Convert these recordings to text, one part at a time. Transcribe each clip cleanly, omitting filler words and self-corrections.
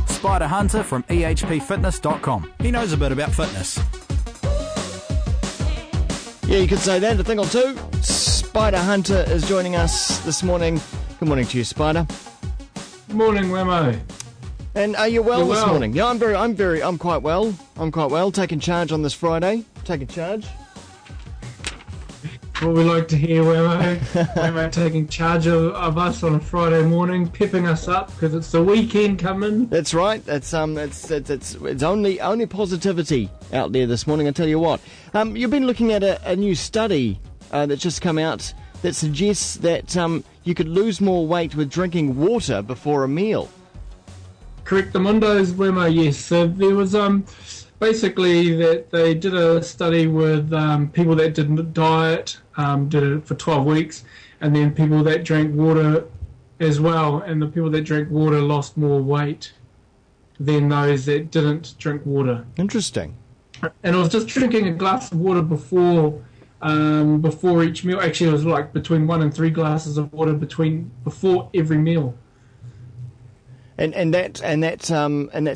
Spida Hunter from ehpfitness.com. He knows a bit about fitness. Yeah, you could say that, a thing or two. Spida Hunter is joining us this morning. Good morning to you, Spida. Good morning, Wammo. And are you well this morning? Yeah, I'm quite well. I'm quite well. Taking charge on this Friday. Taking charge. What we like to hear, Wammo. Wammo taking charge of us on a Friday morning, pepping us up because it's the weekend coming. That's right. It's only positivity out there this morning. I tell you what. You've been looking at a new study that's just come out that suggests that you could lose more weight with drinking water before a meal. Correct the Mundos, Wammo. Yes. So there was basically that they did a study with people that didn't diet, did it for 12 weeks, and then people that drank water as well, and the people that drank water lost more weight than those that didn't drink water. Interesting. And I was just drinking a glass of water before each meal. Actually, it was like between 1 and 3 glasses of water before every meal. And that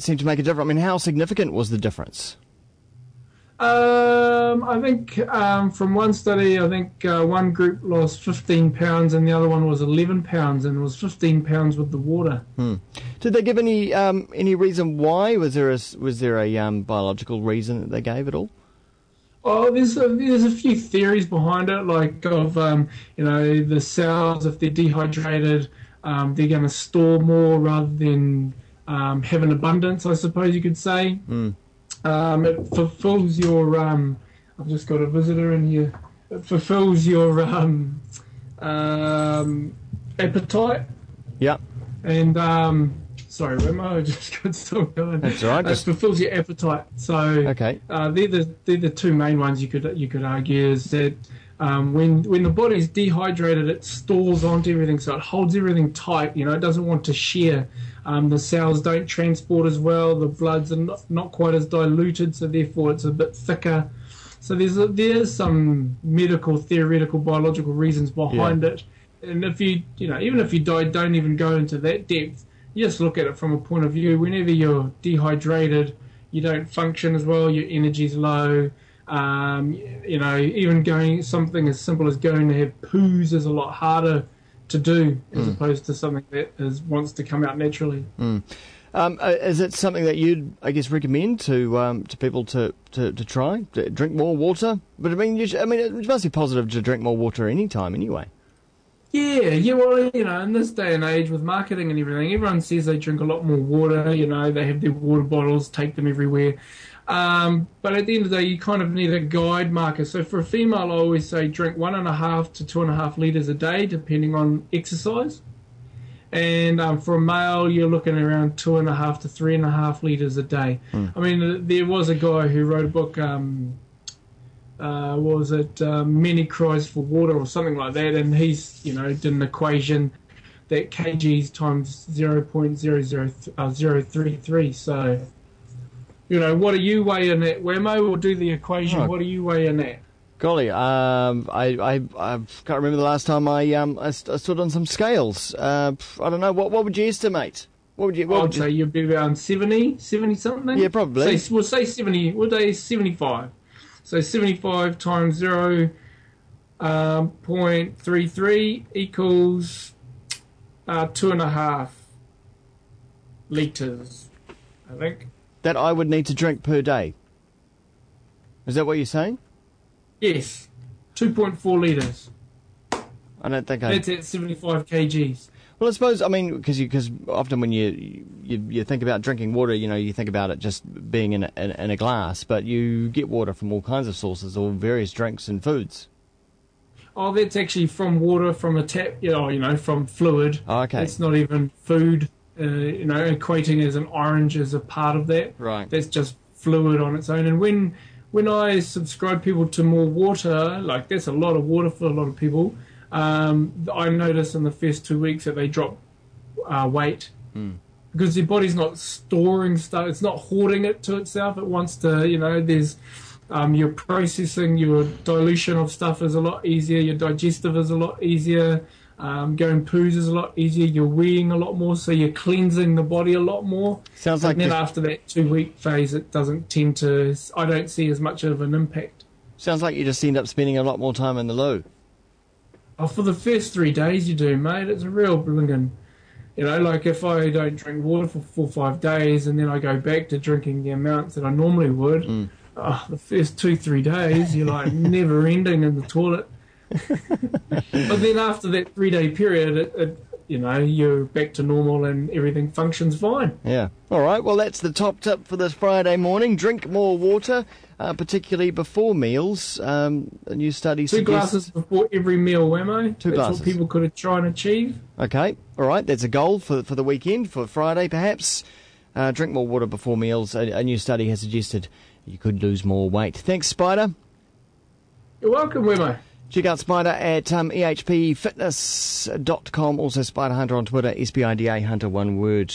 seemed to make a difference. I mean, how significant was the difference? I think from one study, I think one group lost 15 pounds and the other one was 11 pounds, and it was 15 pounds with the water. Did they give any reason why? Was there a biological reason that they gave at all? Oh, there's a few theories behind it, like of the cells, if they're dehydrated, they're going to store more rather than have an abundance, I suppose you could say. It fulfills your I've just got a visitor in here. It fulfills your appetite. Yeah. And sorry, Wammo, I just got so going. That's all right. It fulfills your appetite. So okay. They're the two main ones you could argue is that when the body's dehydrated, it stores onto everything, so it holds everything tight. It doesn't want to share. The cells don't transport as well. The bloods are not quite as diluted, so therefore it's a bit thicker. So there's some medical, theoretical, biological reasons behind it. And if even if you don't even go into that depth, you just look at it from a point of view. Whenever you're dehydrated, you don't function as well. Your energy's low. Even going something as simple as going to have poos is a lot harder to do as opposed to something that wants to come out naturally. Is it something that you'd, I guess, recommend to people to try? To drink more water? But it must be positive to drink more water any time anyway. Yeah. Well, in this day and age with marketing and everything, everyone says they drink a lot more water. They have their water bottles, take them everywhere. But at the end of the day, you kind of need a guide marker. So for a female, I always say drink 1.5 to 2.5 litres a day, depending on exercise. And for a male, you're looking around 2.5 to 3.5 litres a day. I mean, there was a guy who wrote a book, Many Cries for Water or something like that, and he's, did an equation that kgs times 0.00033. So... what do you weigh in at, Wammo? We'll do the equation. What do you weigh in at? Golly, I can't remember the last time I stood on some scales. I don't know. What would you estimate? I'd say you'd be around 70 something. Yeah, probably. We'll say 70. We'll say 75. So 75 times 0.33 equals 2.5 litres, I think. That I would need to drink per day. Is that what you're saying? Yes. 2.4 litres. I don't think That's at 75 kgs. Well, I suppose, because often when you think about drinking water, you think about it just being in a glass, but you get water from all kinds of sources, or various drinks and foods. Oh, that's actually from water, from a tap, from fluid. Oh, okay. It's not even food. Equating as an orange as a part of that. Right. That's just fluid on its own. And when I subscribe people to more water, like that's a lot of water for a lot of people, I notice in the first 2 weeks that they drop weight because their body's not storing stuff. It's not hoarding it to itself. It wants to, there's Your processing, your dilution of stuff is a lot easier. Your digestive is a lot easier. Going poos is a lot easier. You're weeing a lot more, so you're cleansing the body a lot more. Sounds like. And then after that 2-week phase, it doesn't tend to. I don't see as much of an impact. Sounds like you just end up spending a lot more time in the loo. Oh, for the first 3 days, you do, mate. It's a real blingin'. Like if I don't drink water for 4 or 5 days, and then I go back to drinking the amounts that I normally would. The first 2-3 days, you're like never ending in the toilet. But then after that 3-day period, you're back to normal and everything functions fine. Yeah. All right. Well, that's the top tip for this Friday morning. Drink more water, particularly before meals. A new study suggests 2 glasses before every meal, Wammo. 2 glasses. That's what people could try and achieve. Okay. All right. That's a goal for the weekend, for Friday perhaps. Drink more water before meals. A new study has suggested you could lose more weight. Thanks, Spida. You're welcome, Wammo. Check out Spida at ehpfitness.com. Also Spida Hunter on Twitter, SPIDA Hunter, one word.